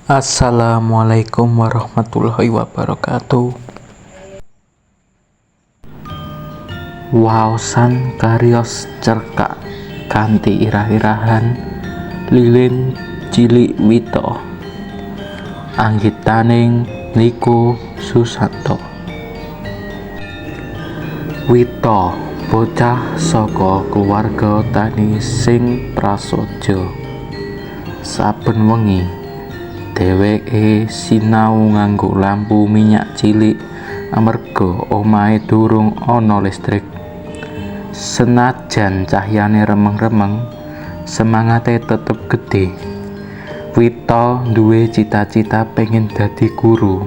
Assalamualaikum warahmatullahi wabarakatuh. Waosan karios cerkak kanthi irah-irahan lilin cilik Wito, anggitaning Niko Susanto. Wito bocah saka keluarga tani sing prasaja. Saben wengi dheweke sinau nganggo lampu minyak cilik amarga omahe durung ana listrik. Senajan cahyane remeng-remeng, semangate tetep gedhe. Wito duwe cita-cita pengen dadi guru.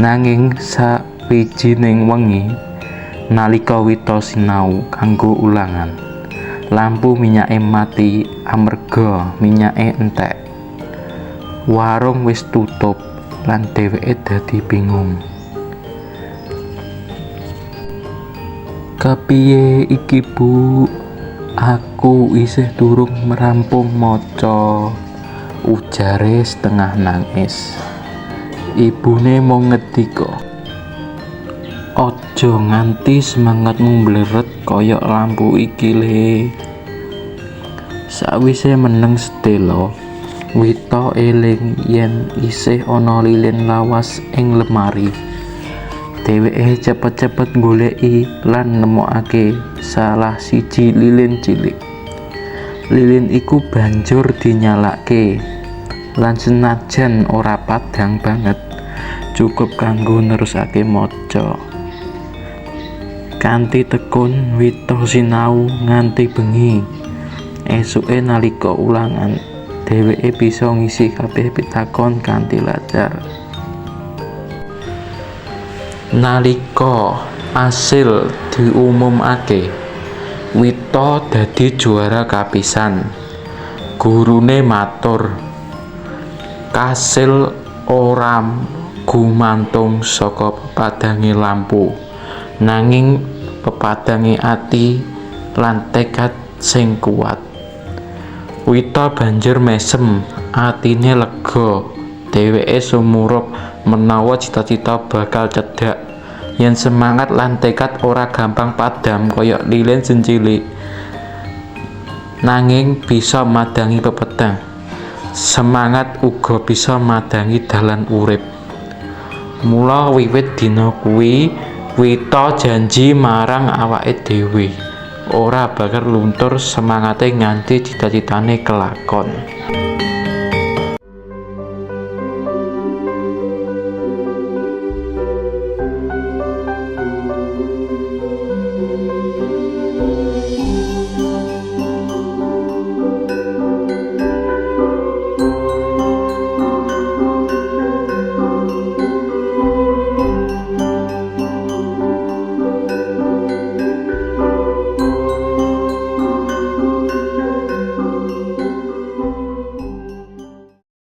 Nanging sawijining wengi nalika Wito sinau kanggo ulangan, lampu minyake mati amarga minyake entek. Warung wis tutup lan dheweke dadi bingung. "Kepiye iki, Bu? Aku isih durung merampung maca," ujare setengah nangis. Ibune mung ngendika, "Aja nganti semangatmu mbleret kaya lampu iki le." Sawise meneng sedhela, Wito eling yen isih ana lilin lawas ing lemari. Dheweke cepet-cepet goleki lan nemokake salah siji lilin cilik. Lilin iku banjur dinyalake lan senajan ora padhang banget, cukup kanggo nerusake maca. Kanthi tekun Wito sinau nganti bengi. Esuke nalika ulangan, dheweke bisa ngisi kabeh pitakon kanthi lancar. Nalika asil diumumake, Wito dadi juara kapisan. Gurune matur, kasil ora gumantung saka pepadange lampu, nanging pepadange ati lan tekad sing kuat. Wito banjur mesem, atine lega. Dheweke sumurup menawa cita-cita bakal cedhak. Yen semangat lan tekad ora gampang padham kaya lilin sing cilik, nanging bisa madangi pepeteng. Semangat uga bisa madangi dalan urip. Mula wiwit dina kuwi Wito janji marang awake dhewe, ora bakal luntur semangate nganti cita-citane kelakon.